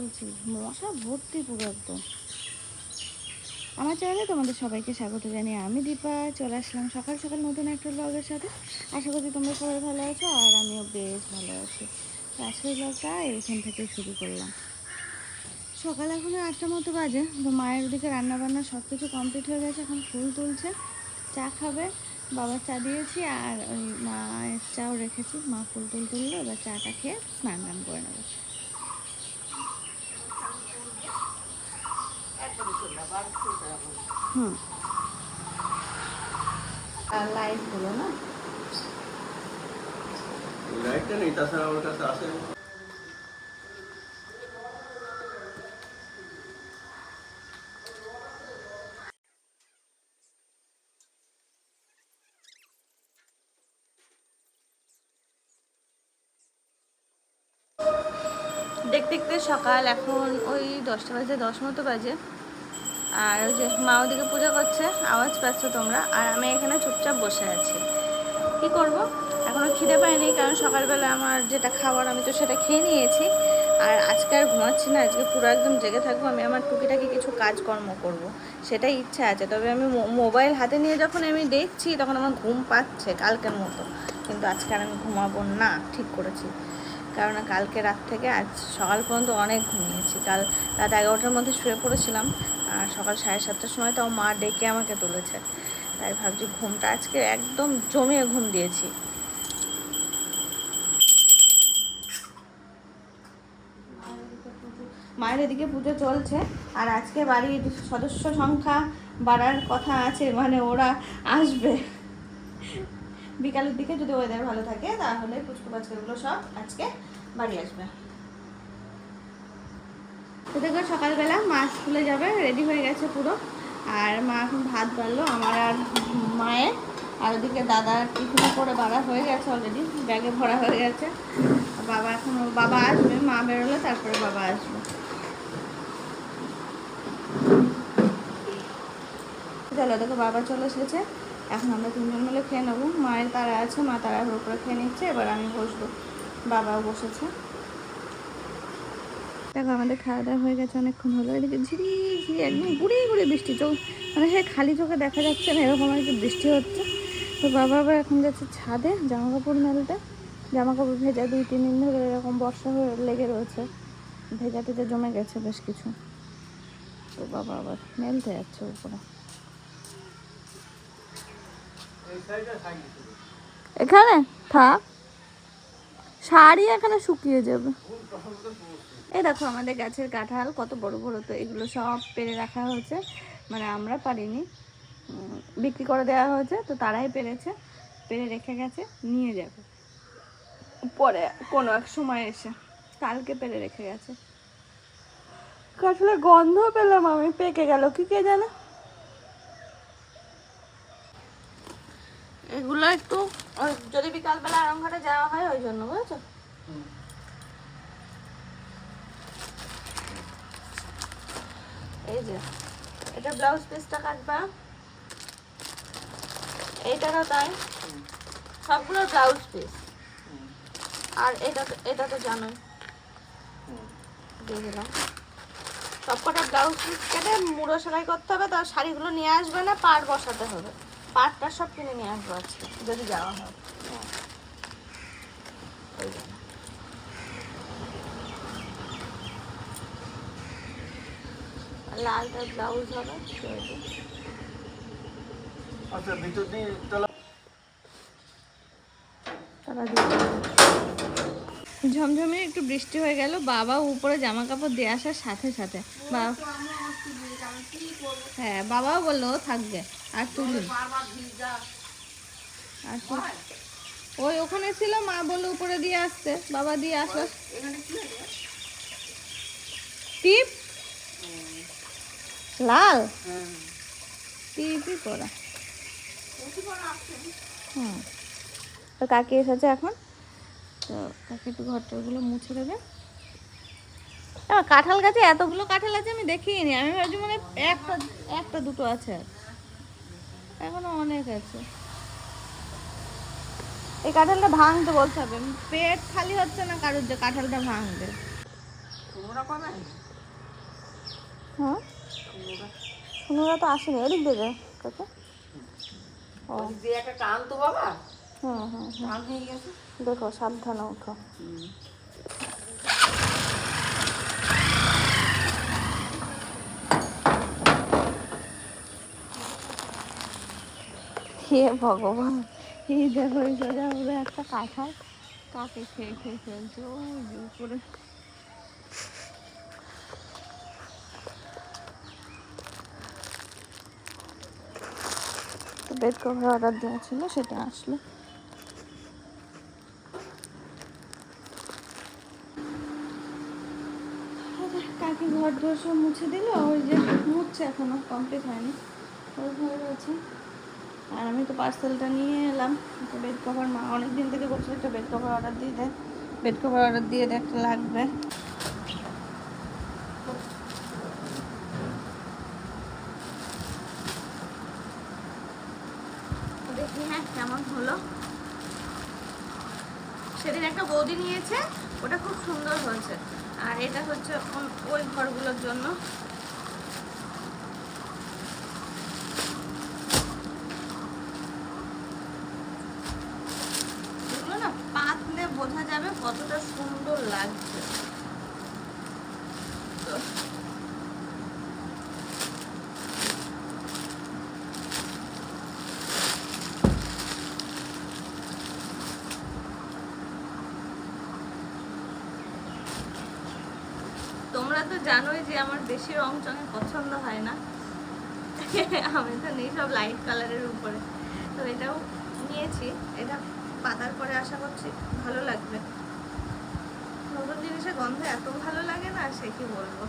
বলছি, মশা ভর্তি পুরো একদম। আমার চ্যানেলে তোমাদের সবাইকে স্বাগত জানিয়ে আমি দীপা চলে আসলাম সকাল সকাল নতুন একটা ব্লগের সাথে। আশা করছি তোমরা সবাই ভালো আছো, আর আমিও বেশ ভালো আছি। তো আজকের ব্লগটা এখান থেকে শুরু করলাম। সকাল এখন 8টা মতো বাজে। তো মায়ের ওদিকে রান্নাবান্না সব কিছু কমপ্লিট হয়ে গেছে, এখন ফুল তুলছে, চা খাবে। বাবার চা দিয়েছি, আর ওই মায়ের চাও রেখেছি। মা ফুল তুললো, এবার চাটা খেয়ে স্নান টান করে নেবে। হুম, আর লাইটগুলো না, লাইটটা নেই, তাছাড়া আমার কাছে আছে। দেখতে দেখতে সকাল এখন ওই 10টা বাজে, 10 মতো বাজে। আর ওই যে মা ওদিকে পূজা করছে, আওয়াজ পাচ্ছ তোমরা, আর আমি এখানে চুপচাপ বসে আছি। কি করব, এখনও খিদে পাইনি, কারণ সকালবেলা আমার যেটা খাবার আমি তো সেটা খেয়ে নিয়েছি। আর আজকে আর ঘুমাচ্ছি না, আজকে পুরো একদম জেগে থাকবো। আমি আমার টুকিটাকি কিছু কাজকর্ম করব, সেটাই ইচ্ছা আছে। তবে আমি মোবাইল হাতে নিয়ে যখন আমি দেখছি, তখন আমার ঘুম পাচ্ছে কালকের মতো। কিন্তু আজকে আর আমি ঘুমাবো না, ঠিক করেছি। কারণ কালকে রাত থেকে আজ সকাল পর্যন্ত অনেক ঘুমিয়েছি। কাল রাত 11টার মধ্যে শুয়ে পড়েছিলাম, আর সকাল 7:30টার সময় তাও মা ডেকে আমাকে তুলেছে। তাই ভাবছি ঘুমটা আজকে একদম জমিয়ে ঘুম দিয়েছি। মায়ের এদিকে পুজো চলছে, আর আজকে বাড়ির সদস্য সংখ্যা বাড়ার কথা আছে, মানে ওরা আসবে বিকালের দিকে। যদি ওয়েদার ভালো থাকে তাহলে পুচকু বাচ্চাগুলো সব আজকে বাড়ি আসবে। তো দেখো সকালবেলা মা স্কুলে যাবে, রেডি হয়ে গেছে পুরো। আর মা এখন ভাত বাড়লো আমার আর মায়ের। আর ওদিকে দাদার টিফিনে করে বাড়া হয়ে গেছে অলরেডি, ব্যাগে ভরা হয়ে গেছে। বাবা এখন, বাবা আসবে, মা বেরোলে তারপরে বাবা আসবে। চলো দেখো বাবা চলে এসেছে, এখন আমরা তিনজন মিলে খেয়ে নেবো। মায়ের তারা আছে, মা তারার উপরে খেয়ে নিচ্ছে, এবার আমি বসবো। বাবাও বসেছে। দেখো আমাদের খাওয়া দাওয়া হয়ে গেছে, অনেকক্ষণ হলো। এদিকে ঝিরি ঝিরি একদম গুড়ি গুড়ি বৃষ্টি, চোখ মানে সে খালি চোখে দেখা যাচ্ছে না, এরকম আর কি বৃষ্টি হচ্ছে। তো বাবা আবার এখন যাচ্ছে ছাদে জামা কাপড় মেলতে। জামা কাপড় ভেজা 2-3 দিন ধরে এরকম বর্ষা হয়ে লেগে রয়েছে, ভেজা টেজা জমে গেছে বেশ কিছু। তো বাবা আবার মেলতে যাচ্ছে উপরে। এখানে থাক, শাড়ি এখানে শুকিয়ে যাবে। এই দেখো আমাদের গাছের কাঁঠাল কত বড় বড়। তো এগুলো সব পেরে রাখা হয়েছে, মানে আমরা পারিনি, বিক্রি করে দেওয়া হয়েছে। তো তারাই পেরেছে, পেরে রেখে গেছে, নিয়ে যাবে পরে কোনো এক সময় এসে। কালকে পেরে রেখে গেছে। কাঁঠালের গন্ধ পেলাম আমি, পেকে গেল কি কে জানে। এগুলো একটু যদি বিকালবেলা আরামঘাটে যাওয়া হয় ওই জন্য, বুঝেছো। এই যে এটা ব্লাউজ পিসটা কাটবা, এইটারও তাই, সবগুলো ব্লাউজ পিস। আর এটা তো জানোই, দিয়ে দিলাম। সবকটা ব্লাউজ পিস কেটে মুড়ো সেলাই করতে হবে। তার শাড়িগুলো নিয়ে আসবে না, পাড় বসাতে হবে। পাড়টা সব কিনে নিয়ে আসবো আজকে যদি যাওয়া হয়। লালটা ব্লাউজ হবে, আচ্ছা ভিতর দিয়ে তালা ঝমঝমে একটু বৃষ্টি হয়ে গেল। বাবা উপরে জামা কাপড় দিয়ে আসার সাথে সাথে হ্যাঁ বাবাও বললো থাকবে আর তুলি। আর ওই ওখানে ছিল, মা বললো উপরে দিয়ে আসতে, বাবা দিয়ে আসো। টিপ লাল টিপই করা। হুম, তো কাকি এসেছে এখন, তো কাকি একটু ঘরটাগুলো মুছে দেবে। কাঁঠাল গাছে এতগুলো কাঁঠাল আছে আমি দেখিনি। আমি ভাবছি মানে একটা একটা দুটো আছে, এখনো অনেক আছে। এই কাঁঠালটা ভাঙতে বলতে হবে, পেট খালি হচ্ছে না কারোর যে কাঁঠালটা ভাঙবে। তোমরা কবে? হুম, শুনুরা তো আসেনি, এদিক দিকে কত। ও ওদিক দিয়ে একটা টান তো বাবা, হুম হুম হুম, টান হয়ে গেছে। দেখো সাবধানে উঠো। হে ভগবান, এই দেখো এই সোজা পুরো একটা কাঁঠাল কাকে খেয়ে খেয়ে ফেলছে ওই যে উপরে। তো বেড কভার অর্ডার দেওয়া ছিল, সেটা আসলো। কাকি ঘর ধর সব মুছে দিল, ওই যে মুছছে, এখনো কমপ্লিট হয়নি, ওই ঘরে রয়েছে। আর আমি তো পার্সেলটা নিয়ে এলাম, একটা বেড কভার। মা অনেক দিন থেকে বলছিল একটা বেড কভার অর্ডার দিয়ে দেয়, বেড কভার অর্ডার দিয়ে দেয়, একটা লাগবে। দেখি হ্যাঁ কেমন হলো। সেদিন একটা বৌদি নিয়েছে, ওটা খুব সুন্দর হয়েছে। আর এটা হচ্ছে ওই ঘরগুলোর জন্য। এগুলো না পাতলে বোঝা যাবে কতটা সুন্দর লাগছে। তো তোমরা তো জানোই যে আমার বেশি রং চঙে পছন্দ হয় না, আমি তো নেই সব লাইট কালারের উপরে। তো এটাও নিয়েছি, এটা পাতার পরে আশা করছি ভালো লাগবে। নতুন জিনিসের গন্ধ এত ভালো লাগে না, সে কি বলবো।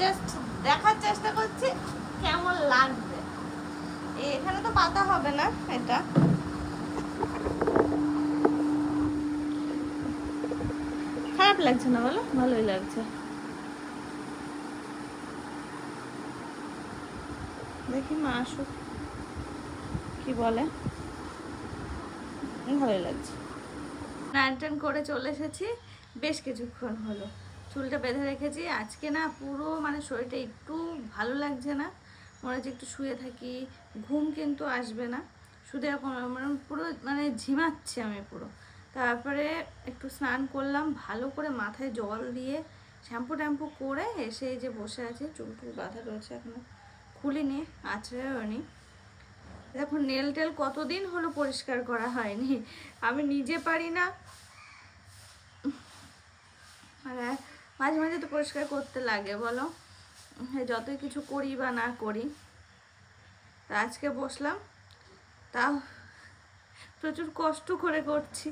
জাস্ট দেখার চেষ্টা করছি কেমন লাগবে। এখানে তো পাতা হবে না, এটা খারাপ লাগছে না বলো, ভালোই লাগছে। দেখি মা আসুক কি বলে। ভালোই লাগছে। স্নান টান করে চলে এসেছি, বেশ কিছুক্ষণ হলো। চুলটা বেঁধে রেখেছি। আজকে না পুরো মানে শরীরটা একটু ভালো লাগছে না, মনে হচ্ছে একটু শুয়ে থাকি, ঘুম কিন্তু আসবে না, শুধু এখন মানে পুরো মানে ঝিমাচ্ছি আমি পুরো। তারপরে একটু স্নান করলাম, ভালো করে মাথায় জল দিয়ে শ্যাম্পু ট্যাম্পু করে এসে এই যে বসে আছি। চুল টুল বাঁধা রয়েছে, এখনো খুলিনি, আঁচড়েও নি। দেখুন নেল টেল কতদিন হলো পরিষ্কার করা হয়নি, আমি নিজে পারি না, মানে মাঝে মাঝে তো পরিষ্কার করতে লাগে বলো, যতই কিছু করি বা না করি। তা আজকে বসলাম, তাও প্রচুর কষ্ট করে করছি।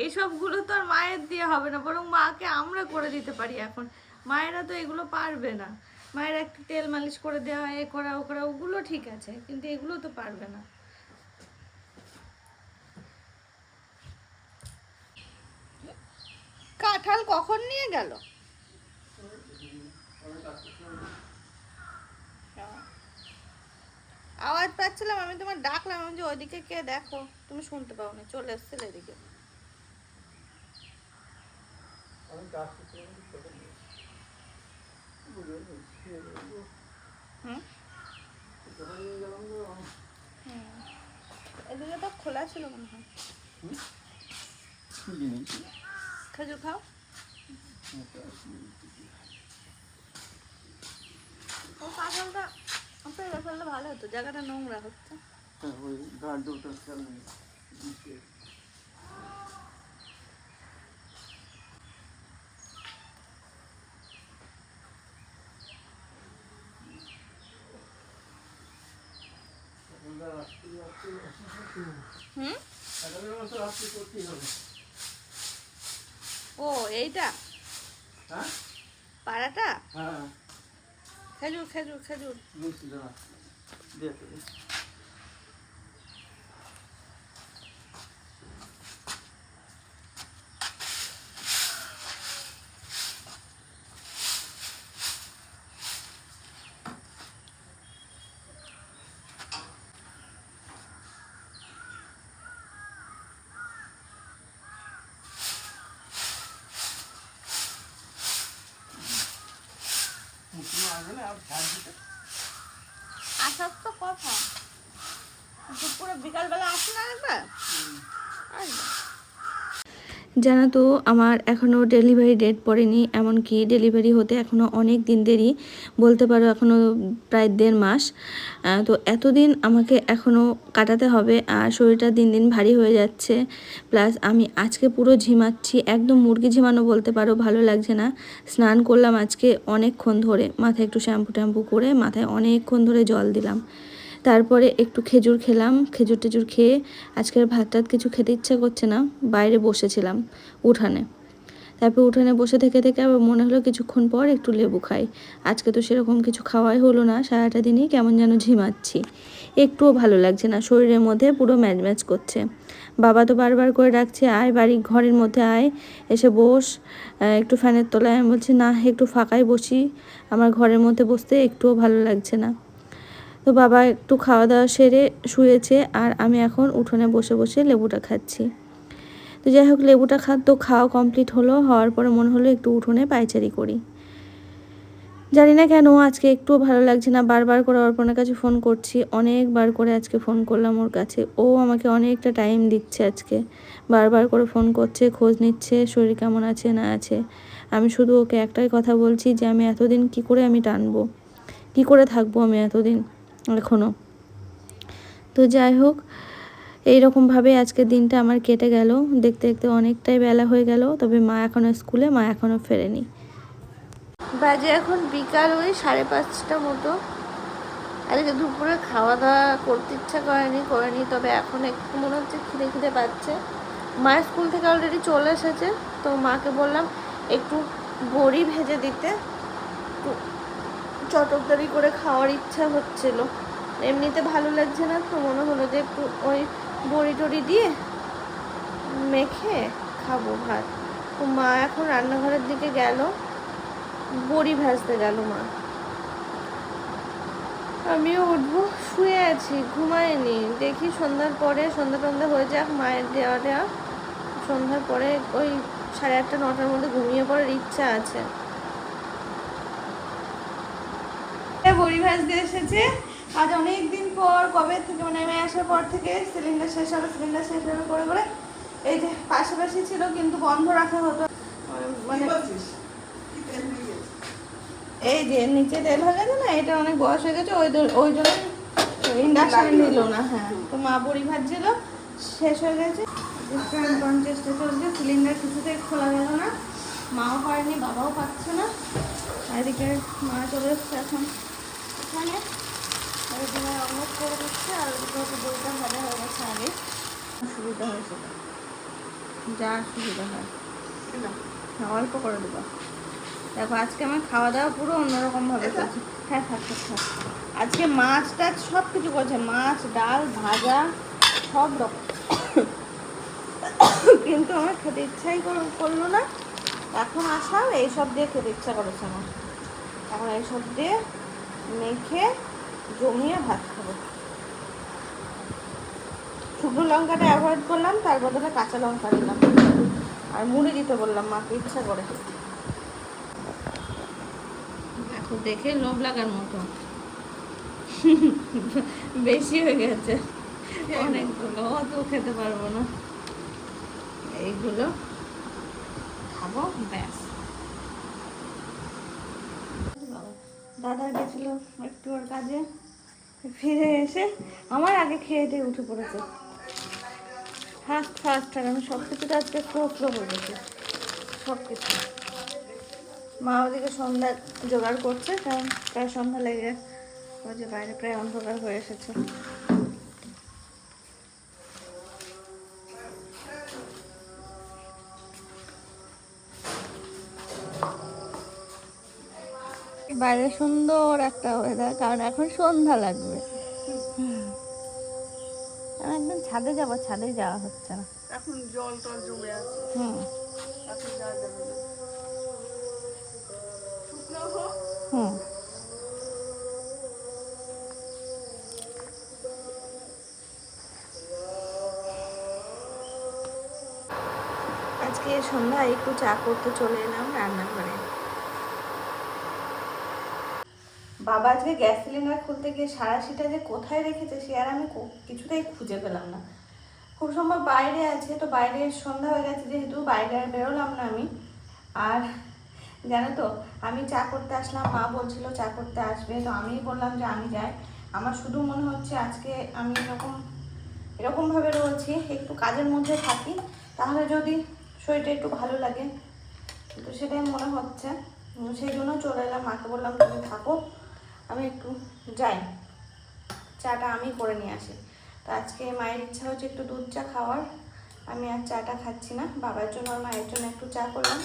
এইসবগুলো তো আর মায়ের দিয়ে হবে না, বরং মাকে আমরা করে দিতে পারি এখন। মায়েরা তো এগুলো পারবে না। মায়ের একটু তেল মালিশ করে দেওয়া, এ করা ও করা, ওগুলো ঠিক আছে, কিন্তু এগুলো তো পারবে না। কাঁঠাল কখন নিয়ে গেল? আওয়াজ পাচ্ছিলাম, আমি তোমার ডাকলাম, আমি যে ওইদিকে কে দেখো, তুমি শুনতে পাওনি, চলে এসেছিলে এদিকে। হুম, এদিকে তো খোলা ছিল মনে হয়। খেজুর খাও। ও কাঁঠালটা ফেলে ফেললে ভালো হতো, জায়গাটা নোংরা হচ্ছে। হুম, আগামী মাসে রাত্রি করতেই হবে। ও এইটা হ্যাঁ পাড়াটা। হ্যাঁ খেজুর খেজুর খেজুর। মিষ্টি দানা দিয়ে দেবে। মুসলিম আসবে না আর ঝাড় দিতে। আসার তো কথা, দুপুরে বিকালবেলা আসে না একবার। আসবে। জানো তো আমার এখনও ডেলিভারি ডেট পড়েনি, এমনকি ডেলিভারি হতে এখনও অনেক দিন দেরি, বলতে পারো এখনও প্রায় 1.5 মাস। তো এতদিন আমাকে এখনও কাটাতে হবে, আর শরীরটা দিন দিন ভারী হয়ে যাচ্ছে। প্লাস আমি আজকে পুরো ঝিমাচ্ছি, একদম মুরগি ঝিমানো বলতে পারো, ভালো লাগছে না। স্নান করলাম আজকে অনেকক্ষণ ধরে, মাথায় একটু শ্যাম্পু ট্যাম্পু করে মাথায় অনেকক্ষণ ধরে জল দিলাম। তারপরে একটু খেজুর খেলাম, খেজুর টেজুর খেয়ে আজকের ভাত টাত কিছু খেতে ইচ্ছা করছে না, বাইরে বসেছিলাম উঠানে। তারপর উঠানে বসে থেকে থেকে আবার মনে হলো কিছুক্ষণ পর একটু লেবু খাই। আজকে তো সেরকম কিছু খাওয়াই হলো না, সারাটা দিনই কেমন যেন ঝিমাচ্ছি, একটুও ভালো লাগছে না, শরীরের মধ্যে পুরো ম্যাজ ম্যাজ করছে। বাবা তো বারবার করে ডাকছে, আয় বাড়ি ঘরের মধ্যে আয়, এসে বস একটু ফ্যানের তলায়। আমি বলছি না, একটু ফাঁকায় বসি, আমার ঘরের মধ্যে বসতে একটুও ভালো লাগছে না। তো বাবা একটু খাওয়া দাওয়া সেরে শুয়েছে, আর আমি এখন উঠোনে বসে বসে লেবুটা খাচ্ছি। তো যাই হোক, লেবুটা খাওয়া কমপ্লিট হলো, হওয়ার পরে মনে হলো একটু উঠোনে পায়চারি করি। জানি না কেন আজকে একটুও ভালো লাগছে না, বারবার করে অর্পণের কাছে ফোন করছি, অনেকবার করে আজকে ফোন করলাম ওর কাছে, ও আমাকে অনেকটা টাইম দিচ্ছে আজকে, বারবার করে ফোন করছে, খোঁজ নিচ্ছে শরীর কেমন আছে না আছে। আমি শুধু ওকে একটাই কথা বলছি যে আমি এতদিন কি করে আমি টানবো, কি করে থাকবো আমি এতদিন এখনও। তো যাই হোক, এইরকমভাবে আজকের দিনটা আমার কেটে গেল, দেখতে দেখতে অনেকটাই বেলা হয়ে গেল। তবে মা এখনও স্কুলে, মা এখনও ফেরেনি। বাজে এখন বিকাল ওই 5:30 মতো। আজকে দুপুরে খাওয়া দাওয়া করতে ইচ্ছা করেনি, তবে এখন একটু মনে হচ্ছে খিদে খিদে পাচ্ছে। মা স্কুল থেকে অলরেডি চলে এসেছে, তো মাকে বললাম একটু বড়ি ভেজে দিতে, একটু চটকদারি করে খাওয়ার ইচ্ছা হচ্ছিল, এমনিতে ভালো লাগছে না, তো মনে হলো যে একটু ওই বড়ি টড়ি দিয়ে মেখে খাবো ভাত। তো মা এখন রান্নাঘরের দিকে গেল, বড়ি ভাজতে গেল মা। আমিও উঠবো, শুয়ে আছি, ঘুমাইনি, দেখি সন্ধ্যা টন্ধা হয়ে যাক, মায়ের দেওয়া সন্ধ্যার পরে ওই 8:30 9টার মধ্যে ঘুমিয়ে পড়ার ইচ্ছা আছে। বড়ি ভাজতে এসেছে আজ অনেক দিন পর, কবে থেকে মানে আমি আসার পর থেকে সিলিন্ডার শেষ হবে করে করে, এই যে পাশাপাশি ছিল কিন্তু বন্ধ রাখা হতো, মানে এই যে নিচে তেল হয়ে গেছে না, এটা অনেক বয়স হয়ে গেছে, ওই জন্য ইন্ডাকশন নিল না। হ্যাঁ, তো মা বড়ি ভাজছিল, শেষ হয়ে গেছে, চেষ্টা চলছে, সিলিন্ডার কিছুতেই খোলা গেল না, মাও পারেনি, বাবাও পাচ্ছে না। এদিকে মা চলে এসছে এখন এখানে, অনেক করে দিচ্ছে, আর ওদিকে হচ্ছে বইটা ভাজা হয়ে গেছে আগে, সুবিধা হয়েছিল, যা সুবিধা হয় অল্প করে দেবো। দেখো আজকে আমার খাওয়া দাওয়া পুরো অন্যরকম ভাবে করছে। হ্যাঁ থাক। আজকে মাছ টাছ সব কিছু করছে, মাছ ডাল ভাজা সব রকম, কিন্তু আমার খেতে ইচ্ছাই করলো না। এখন আসাম এইসব দিয়ে খেতে ইচ্ছা করেছে আমার, এখন এইসব দিয়ে মেখে জমিয়ে ভাত খাবো। শুকনো লঙ্কাটা অ্যাভয়েড করলাম, তার বদলে কাঁচা লঙ্কা দিলাম, আর মুড়ি দিতে বললাম মাকে ইচ্ছা করে। এখন দেখে লোভ লাগার মতো বেশি হয়ে গেছে অনেকগুলো, অত খেতে পারবো না, এইগুলো খাবো ব্যাস। দাদা গেছিল একটু ওর কাজে, ফিরে এসে আমার আগে খেয়ে দিয়ে উঠে পড়েছে ফার্স্ট, আর আমি সব কিছুটা আজকে স্লো হয়ে গেছে সব কিছু। মা ওদিকে সন্ধ্যা জোগাড় করছে, কারণ প্রায় সন্ধ্যা লেগে, ওই যে বাইরে প্রায় অন্ধকার হয়ে এসেছে। বাইরে সুন্দর একটা ওয়েদার, কারণ এখন সন্ধ্যা লাগবে। আমি একদম ছাদে যাব, ছাদে যাওয়া হচ্ছে না। এখন জল টল জমে আছে, হুম এখন যাওয়া যাবে না। শুকনো হোক। হুম। আজকে সন্ধ্যায় একটু চা করতে চলে এলাম রান্নাঘরে। বাবা আজকে গ্যাস সিলিন্ডার খুলতে গিয়ে সাঁড়াশিটা যে কোথায় রেখেছে সে আর আমি কিছুতেই খুঁজে পেলাম না। খুব সম্ভব বাইরে আছে, তো বাইরে সন্ধ্যা হয়ে গেছে যেহেতু বাইরে আর বেরোলাম না আমি। আর জানো তো, আমি চা করতে আসলাম, মা বলছিল চা করতে আসবে, তো আমি বললাম যে আমি যাই। আমার শুধু মনে হচ্ছে আজকে আমি এরকমভাবে রয়েছি, একটু কাজের মধ্যে থাকি তাহলে যদি শরীরটা একটু ভালো লাগে, তো সেটাই মনে হচ্ছে। সেই জন্য চলে এলাম, মাকে বললাম তুমি থাকো, আমি একটু যাই, চাটা আমি করে নিয়ে আসি। তো আজকে মায়ের ইচ্ছা হচ্ছে একটু দুধ চা খাওয়ার, আমি আর চাটা খাচ্ছি না। বাবার জন্য আর মায়ের জন্য একটু চা করলাম,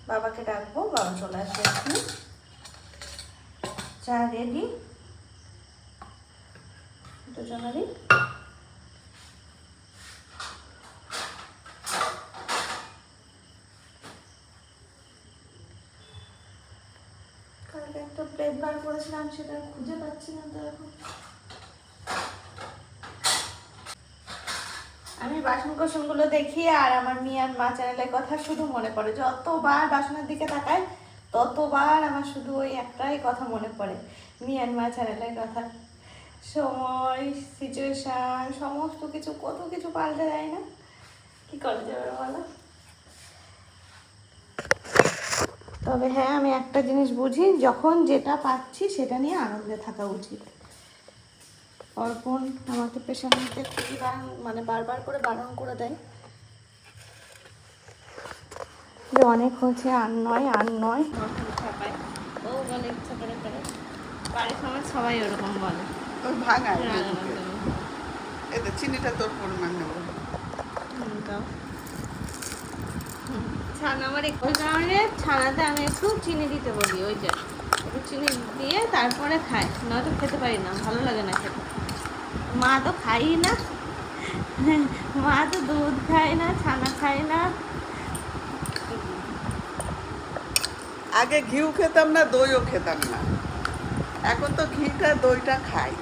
বাবাকে ডাকবো, বাবা চলে আসবে এখানে। চা রেডি দুজনেরই। কালকে একটা প্লেট বার করেছিলাম, সেটা খুঁজে পাচ্ছি না তো এখন। আমি বাসন কোসনগুলো দেখি আর আমার মিয়ান মা চ্যানেলের কথা শুধু মনে পড়ে। যতবার বাসনের দিকে তাকাই ততবার আমার শুধু ওই একটাই কথা মনে পড়ে, মিয়ান মা চ্যানেলের কথা। সময়, সিচুয়েশন, সমস্ত কিছু, কত কিছু পাল্টে যায় না, কি করা যাবে বলো। তবে হ্যাঁ, আমি একটা জিনিস বুঝি, যখন যেটা পাচ্ছি সেটা নিয়ে আনন্দে থাকা উচিত। অর্পণ আমাকে পেশা নিতে খুবই মানে বারবার করে বারণ করে দেয় যে অনেক হয়েছে, আর নয় আর নয়। ছাপায় ও বলে ইচ্ছা করে করে, বাড়ির সমাজ সবাই ওরকম বলে। ওই ভাঙায় এতে চিনিটা তোর পরিমাণ নেব। ছানা আমার ওই কারণে ছানাতে আমি একটু চিনি দিতে বলি, ওই যে একটু চিনি দিয়ে তারপরে খাই, নয়তো খেতে পারি না, ভালো লাগে না খেতে। মা তো খাই না, মা তো দুধ খায় না, ছানা খায় না। আগে ঘিও খেতাম না, দইও খেতাম না, এখন তো ঘিটা দইটা খাই।